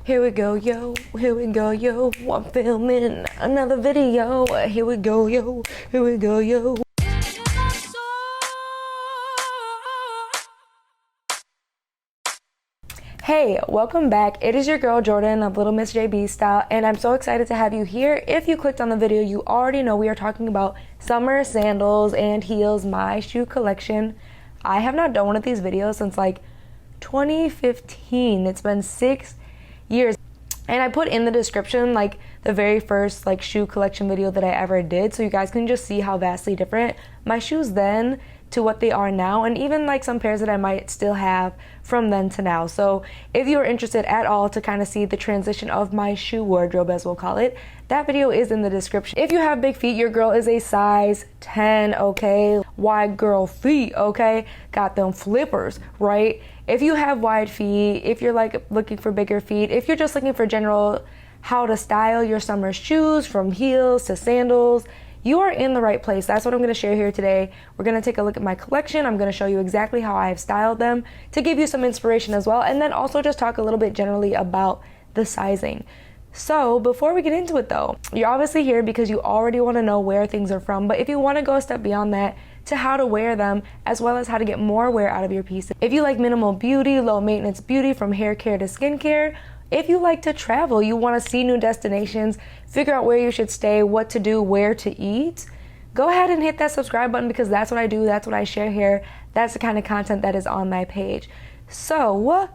Here we go, yo. Here we go, yo. I'm filming another video. Here we go, yo. Here we go, yo. Hey, welcome back. It is your girl Jordan of Little Miss JB Style, and I'm so excited to have you here. If you clicked on the video, you already know we are talking about summer sandals and heels, my shoe collection. I have not done one of these videos since like 2015. It's been 6 years. And I put in the description like the very first like shoe collection video that I ever did, so you guys can just see how vastly different my shoes then to what they are now, and even like some pairs that I might still have from then to now. So if you're interested at all to kind of see the transition of my shoe wardrobe, as we'll call it, that video is in the description. If you have big feet, your girl is a size 10, okay? Wide girl feet, okay? Got them flippers, right? If you have wide feet, if you're like looking for bigger feet, if you're just looking for general how to style your summer shoes from heels to sandals, you are in the right place. That's what I'm going to share here today. We're going to take a look at my collection. I'm going to show you exactly how I have styled them to give you some inspiration as well, and then also just talk a little bit generally about the sizing. So before we get into it though, you're obviously here because you already want to know where things are from, but if you want to go a step beyond that to how to wear them, as well as how to get more wear out of your pieces, if you like minimal beauty, low maintenance beauty from hair care to skincare, if you like to travel, you want to see new destinations, figure out where you should stay, what to do, where to eat, go ahead and hit that subscribe button because that's what I do, that's what I share here, that's the kind of content that is on my page. So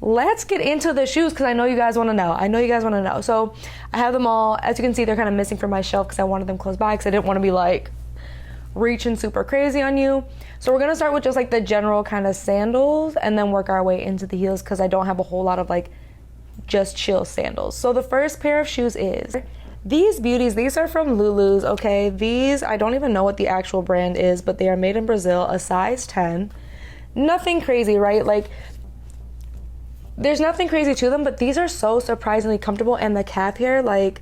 let's get into the shoes because I know you guys want to know. So I have them all. As you can see, they're kind of missing from my shelf because I wanted them close by because I didn't want to be like reaching super crazy on you. So we're going to start with just like the general kind of sandals and then work our way into the heels because I don't have a whole lot of like just chill sandals. So the first pair of shoes is these beauties. These are from Lulu's, okay? These, I don't even know what the actual brand is, but they are made in Brazil, a size 10. Nothing crazy, right? Like, there's nothing crazy to them, but these are so surprisingly comfortable, and the calf hair, like,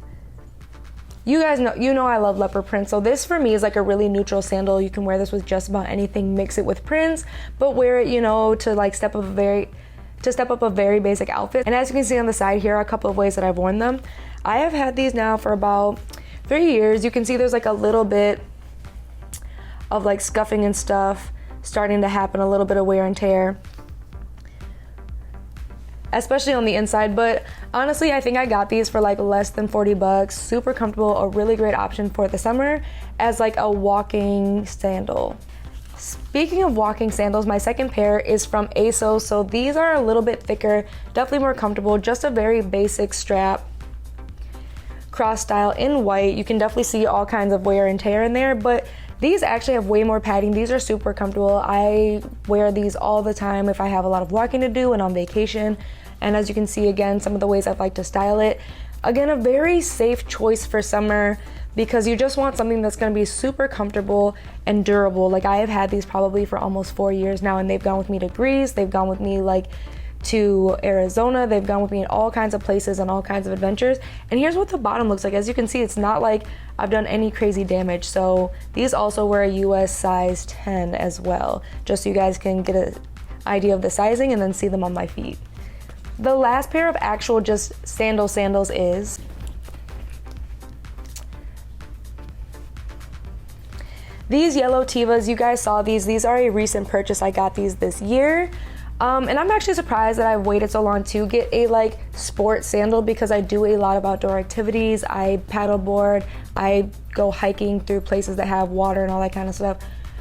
you guys know, I love leopard print, so this for me is like a really neutral sandal. You can wear this with just about anything, mix it with prints, but wear it, you know, to like step up a very basic outfit. And as you can see on the side here are a couple of ways that I've worn them. I have had these now for about 3 years. You can see there's like a little bit of like scuffing and stuff starting to happen, a little bit of wear and tear, especially on the inside, but honestly I think I got these for like less than 40 bucks. Super comfortable, a really great option for the summer as like a walking sandal. Speaking of walking sandals, my second pair is from ASOS. So these are a little bit thicker, definitely more comfortable, just a very basic strap, cross style in white. You can definitely see all kinds of wear and tear in there, but these actually have way more padding. These are super comfortable. I wear these all the time if I have a lot of walking to do and on vacation. And as you can see, again, some of the ways I'd like to style it. Again, a very safe choice for summer because you just want something that's going to be super comfortable and durable. Like I have had these probably for almost 4 years now, and they've gone with me to Greece, they've gone with me like to Arizona, they've gone with me in all kinds of places and all kinds of adventures. And here's what the bottom looks like. As you can see, it's not like I've done any crazy damage. So these also were a US size 10 as well, just so you guys can get an idea of the sizing and then see them on my feet. The last pair of actual just sandals is these yellow Tevas. You guys saw these are a recent purchase. I got these this year, and I'm actually surprised that I've waited so long to get a like sport sandal because I do a lot of outdoor activities. I paddleboard, I go hiking through places that have water and all that kind of stuff.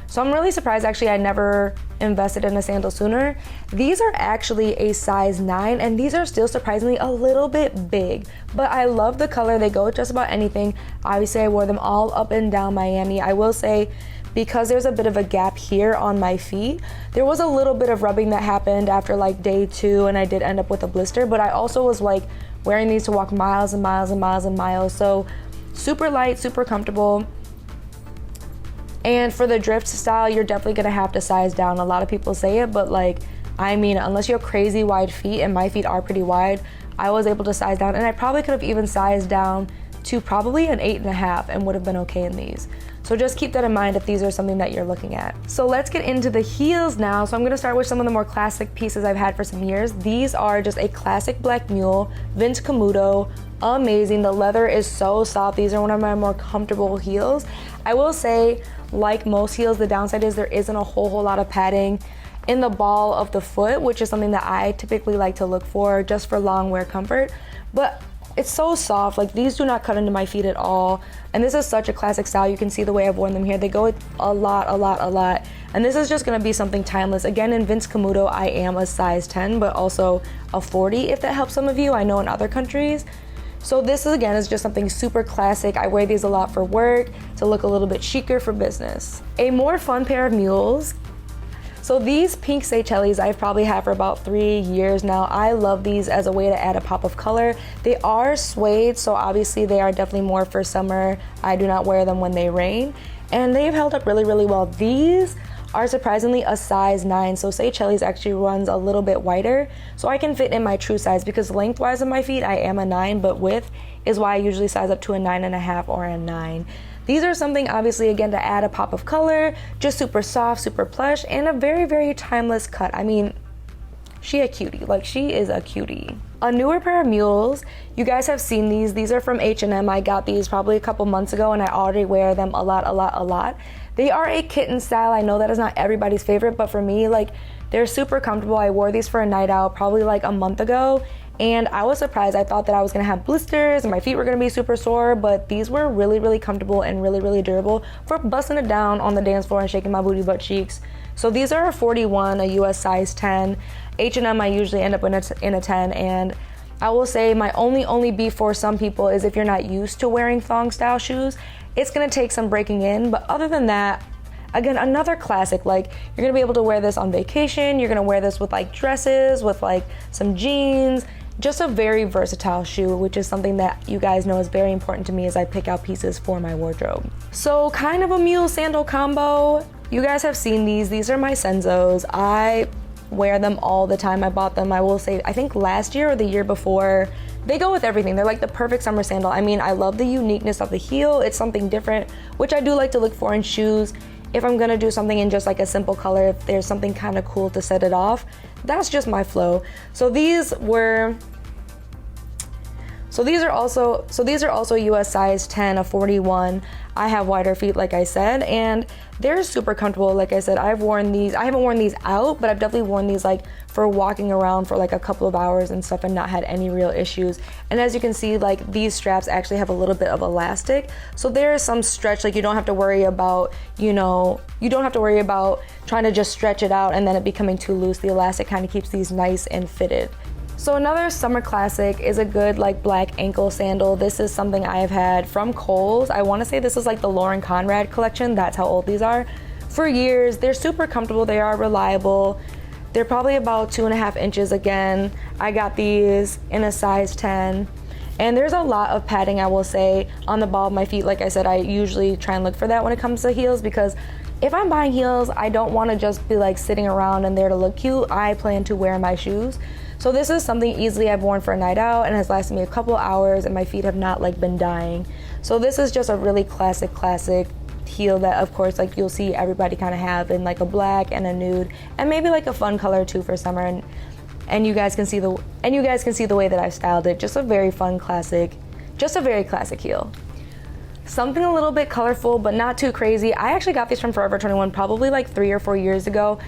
So I'm really surprised actually I never invested in a sandal sooner. These are actually a size 9, and these are still surprisingly a little bit big, but I love the color. They go with just about anything. Obviously I wore them all up and down Miami. I will say, because there's a bit of a gap here on my feet, there was a little bit of rubbing that happened after like day 2, and I did end up with a blister, but I also was like wearing these to walk miles and miles and miles and miles. So super light, super comfortable. And for the drift style, you're definitely gonna have to size down. A lot of people say it, but like, I mean, unless you have crazy wide feet, and my feet are pretty wide, I was able to size down, and I probably could have even sized down to probably an 8.5 and would have been okay in these. So just keep that in mind if these are something that you're looking at. So let's get into the heels now. So I'm gonna start with some of the more classic pieces I've had for some years. These are just a classic black mule, Vince Camuto, amazing. The leather is so soft. These are one of my more comfortable heels. I will say, like most heels, the downside is there isn't a whole lot of padding in the ball of the foot, which is something that I typically like to look for just for long wear comfort. But it's so soft, like these do not cut into my feet at all. And this is such a classic style. You can see the way I've worn them here. They go with a lot. And this is just gonna be something timeless. Again, in Vince Camuto, I am a size 10, but also a 40, if that helps some of you. I know in other countries. So this again is just something super classic. I wear these a lot for work to look a little bit chicer for business. A more fun pair of mules. So these pink Seychelles I've probably had for about 3 years now. I love these as a way to add a pop of color. They are suede, so obviously they are definitely more for summer. I do not wear them when they rain. And they've held up really well. These are surprisingly a size 9, so Seychelles actually runs a little bit wider, so I can fit in my true size because lengthwise of my feet, I am a 9, but width is why I usually size up to a 9.5 or a 9. These are something obviously again to add a pop of color, just super soft, super plush, and a very timeless cut. I mean, she a cutie, like she is a cutie. A newer pair of mules, you guys have seen these. These are from H&M. I got these probably a couple months ago and I already wear them a lot. They are a kitten style. I know that is not everybody's favorite, but for me, like they're super comfortable. I wore these for a night out probably like a month ago and I was surprised. I thought that I was gonna have blisters and my feet were gonna be super sore, but these were really comfortable and really durable for busting it down on the dance floor and shaking my booty butt cheeks. So these are a 41, a US size 10. H&M I usually end up in a 10, and I will say my only beef for some people is if you're not used to wearing thong style shoes, it's gonna take some breaking in, but other than that, again, another classic. Like you're gonna be able to wear this on vacation, you're gonna wear this with like dresses, with like some jeans, just a very versatile shoe, which is something that you guys know is very important to me as I pick out pieces for my wardrobe. So kind of a mule sandal combo. You guys have seen these. These are my Sandals. I wear them all the time. I bought them, I will say, I think last year or the year before. They go with everything. They're like the perfect summer sandal. I mean, I love the uniqueness of the heel. It's something different, which I do like to look for in shoes. If I'm gonna do something in just like a simple color, if there's something kind of cool to set it off, that's just my flow. So these are also US size 10, a 41. I have wider feet, like I said, and they're super comfortable. Like I said, I've worn these. I haven't worn these out, but I've definitely worn these like for walking around for like a couple of hours and stuff and not had any real issues. And as you can see, like these straps actually have a little bit of elastic. So there is some stretch, like you don't have to worry about, you don't have to worry about trying to just stretch it out and then it becoming too loose. The elastic kind of keeps these nice and fitted. So another summer classic is a good like black ankle sandal. This is something I have had from Kohl's. I want to say this is like the Lauren Conrad collection. That's how old these are. For years, they're super comfortable. They are reliable. They're probably about 2.5 inches again. I got these in a size 10. And there's a lot of padding, I will say, on the ball of my feet. Like I said, I usually try and look for that when it comes to heels because if I'm buying heels, I don't want to just be like sitting around and there to look cute. I plan to wear my shoes. So this is something easily I've worn for a night out and has lasted me a couple hours and my feet have not like been dying. So this is just a really classic heel that of course like you'll see everybody kind of have in like a black and a nude and maybe like a fun color too for summer, and you guys can see the way that I've styled it. Just a very fun classic, just a very classic heel. Something a little bit colorful but not too crazy. I actually got these from Forever 21 probably like 3 or 4 years ago.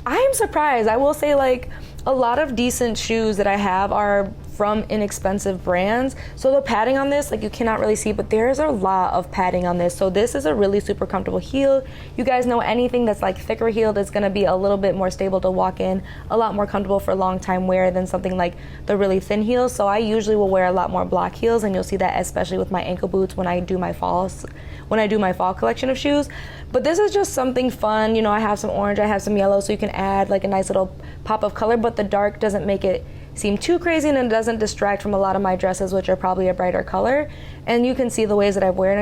I am surprised. I will say like a lot of decent shoes that I have are from inexpensive brands. So the padding on this, like you cannot really see, but there's a lot of padding on this. So this is a really super comfortable heel. You guys know anything that's like thicker heeled is gonna be a little bit more stable to walk in, a lot more comfortable for long time wear than something like the really thin heels. So I usually will wear a lot more block heels, and you'll see that especially with my ankle boots when I do my fall collection of shoes. But this is just something fun. You know, I have some orange, I have some yellow, so you can add like a nice little pop of color, but the dark doesn't make it seem too crazy and it doesn't distract from a lot of my dresses, which are probably a brighter color. And you can see the ways that I've worn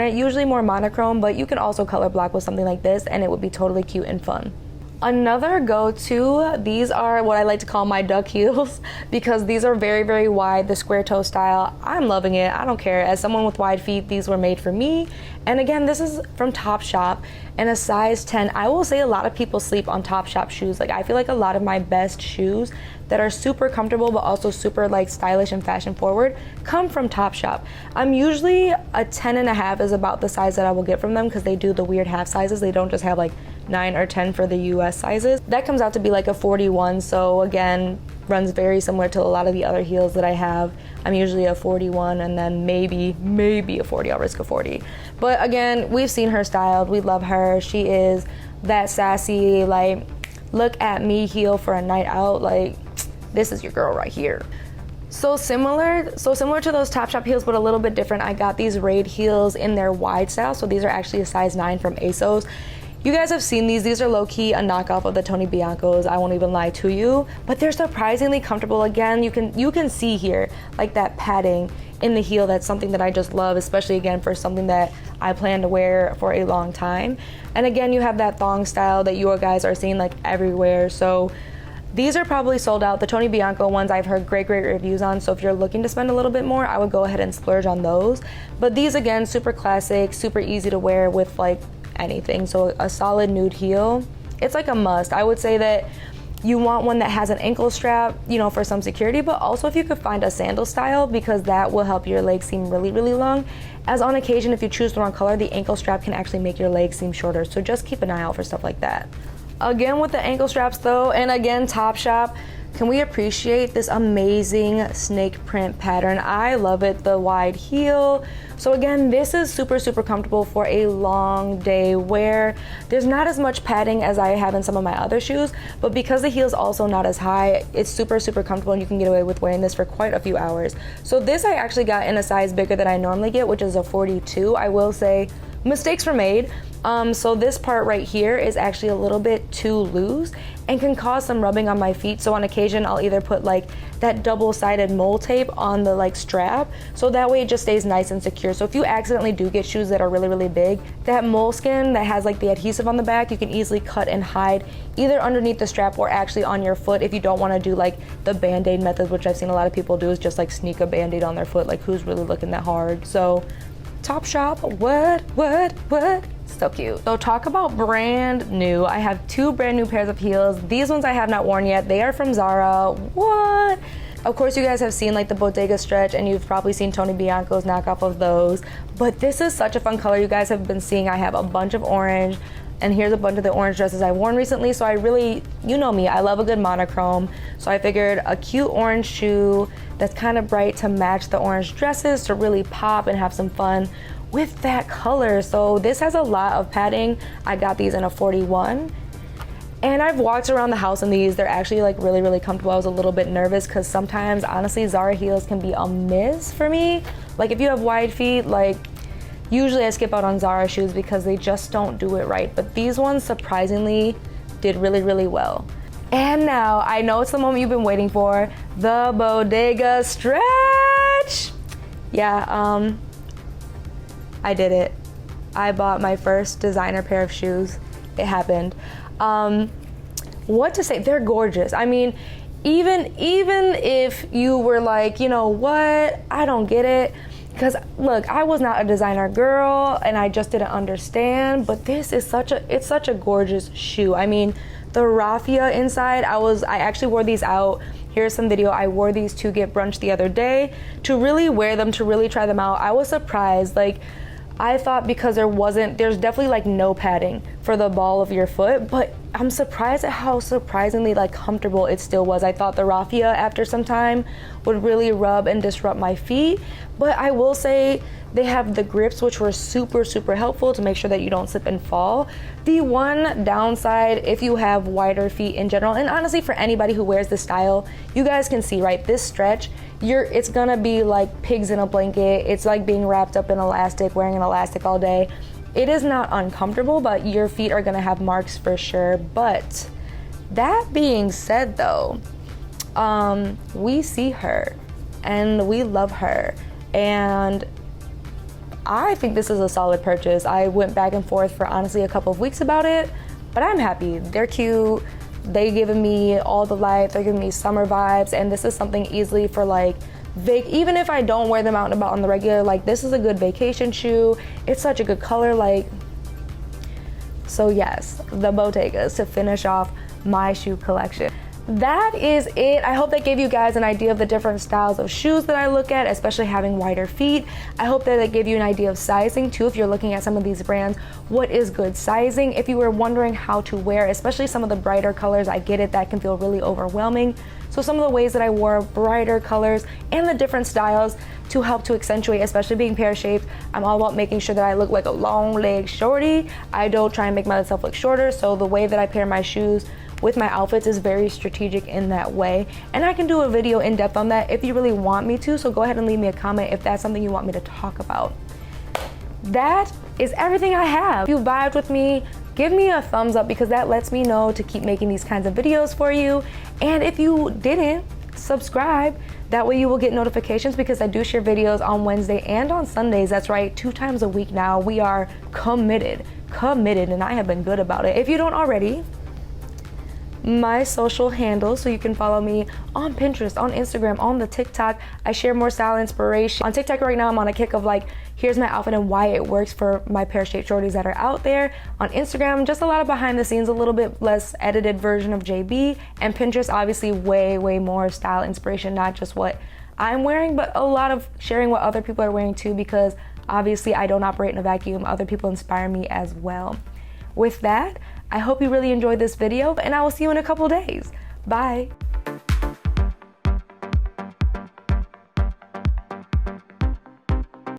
it, usually more monochrome, but you can also color block with something like this and it would be totally cute and fun. Another go-to, these are what I like to call my duck heels because these are very, very wide, the square toe style. I'm loving it. I don't care. As someone with wide feet, these were made for me. And again, this is from Topshop and a size 10. I will say a lot of people sleep on Topshop shoes. Like, I feel like a lot of my best shoes that are super comfortable but also super like stylish and fashion forward come from Topshop. I'm usually a 10.5 is about the size that I will get from them because they do the weird half sizes. They don't just have like 9 or 10 for the US sizes. That comes out to be like a 41, so again, runs very similar to a lot of the other heels that I have. I'm usually a 41 and then maybe a 40. I'll risk a 40. But again, we've seen her styled. We love her. She is that sassy, like, look at me heel for a night out. Like, this is your girl right here. So similar to those Topshop heels, but a little bit different. I got these Raid heels in their wide style. So these are actually a size 9 from ASOS. You guys have seen these. These are low-key a knockoff of the Tony Biancos. I won't even lie to you, but they're surprisingly comfortable. Again, you can see here like that padding in the heel. That's something that I just love, especially again for something that I plan to wear for a long time. And again, you have that thong style that you guys are seeing like everywhere. So these are probably sold out. The Tony Bianco ones I've heard great reviews on, so if you're looking to spend a little bit more, I would go ahead and splurge on those. But these, again, super classic, super easy to wear with like anything. So a solid nude heel, it's like a must. I would say that you want one that has an ankle strap, you know, for some security, but also if you could find a sandal style, because that will help your legs seem really long. As on occasion, if you choose the wrong color, the ankle strap can actually make your legs seem shorter, so just keep an eye out for stuff like that. Again, with the ankle straps though, and again, Topshop, can we appreciate this amazing snake print pattern? I love it, the wide heel. So again, this is super comfortable for a long day wear. There's not as much padding as I have in some of my other shoes, but because the heel's also not as high, it's super comfortable and you can get away with wearing this for quite a few hours. So this I actually got in a size bigger than I normally get, which is a 42. I will say mistakes were made. So this part right here is actually a little bit too loose and can cause some rubbing on my feet. So on occasion, I'll either put like that double-sided mole tape on the like strap, so that way it just stays nice and secure. So if you accidentally do get shoes that are really big, that moleskin that has like the adhesive on the back, you can easily cut and hide either underneath the strap or actually on your foot if you don't want to do like the band-aid method, which I've seen a lot of people do, is just like sneak a band-aid on their foot. Like, who's really looking that hard? So Topshop, what? So cute. So talk about brand new. I have 2 brand new pairs of heels. These ones I have not worn yet. They are from Zara. What? Of course, you guys have seen like the Bottega stretch, and you've probably seen Tony Bianco's knockoff of those. But this is such a fun color. You guys have been seeing I have a bunch of orange, and here's a bunch of the orange dresses I've worn recently. So I really, you know me, I love a good monochrome. So I figured a cute orange shoe that's kind of bright to match the orange dresses to really pop and have some fun with that color. So this has a lot of padding. I got these in a 41. And I've walked around the house in these. They're actually like really comfortable. I was a little bit nervous because sometimes, honestly, Zara heels can be a miss for me. Like if you have wide feet, like usually I skip out on Zara shoes because they just don't do it right. But these ones surprisingly did really well. And now, I know it's the moment you've been waiting for, the Bottega stretch. Yeah, I did it. I bought my first designer pair of shoes. It happened. What to say? They're gorgeous. I mean, even if you were like, you know what, I don't get it. Because look, I was not a designer girl and I just didn't understand, but this is such a gorgeous shoe. I mean, the raffia inside, I actually wore these out. Here's some video. I wore these to get brunch the other day to really wear them, to really try them out. I was surprised. Like, I thought because there's definitely like no padding for the ball of your foot, but I'm surprised at how surprisingly like comfortable it still was. I thought the raffia after some time would really rub and disrupt my feet, but I will say they have the grips, which were super helpful to make sure that you don't slip and fall. The one downside, if you have wider feet in general, and honestly for anybody who wears this style, you guys can see, right, this stretch, it's gonna be like pigs in a blanket. It's like being wrapped up in elastic, wearing an elastic all day. It is not uncomfortable, but your feet are gonna have marks for sure. But that being said though, we see her and we love her, and I think this is a solid purchase. I went back and forth for honestly a couple of weeks about it, but I'm happy. They're cute. They giving me all the life. They're giving me summer vibes, and this is something easily for like even if I don't wear them out and about on the regular, like this is a good vacation shoe. It's such a good color, like. So yes, the Bottegas to finish off my shoe collection. That is it. I hope that gave you guys an idea of the different styles of shoes that I look at, especially having wider feet. I hope that it gave you an idea of sizing too. If you're looking at some of these brands, what is good sizing? If you were wondering how to wear, especially some of the brighter colors, I get it, that can feel really overwhelming. So some of the ways that I wore brighter colors and the different styles to help to accentuate, especially being pear-shaped, I'm all about making sure that I look like a long leg shorty. I don't try and make myself look shorter, so the way that I pair my shoes with my outfits is very strategic in that way. And I can do a video in depth on that if you really want me to, so go ahead and leave me a comment if that's something you want me to talk about. That is everything I have. If you vibed with me, give me a thumbs up because that lets me know to keep making these kinds of videos for you. And if you didn't, subscribe. That way you will get notifications because I do share videos on Wednesday and on Sundays. That's right, 2 times a week now. We are committed, and I have been good about it. If you don't already, my social handles, so you can follow me on Pinterest, on Instagram, on the TikTok. I share more style inspiration. On TikTok right now, I'm on a kick of like, here's my outfit and why it works for my pear-shaped shorties that are out there. On Instagram, just a lot of behind the scenes, a little bit less edited version of JB. And Pinterest, obviously way more style inspiration, not just what I'm wearing, but a lot of sharing what other people are wearing too, because obviously I don't operate in a vacuum. Other people inspire me as well. With that, I hope you really enjoyed this video, and I will see you in a couple days. Bye.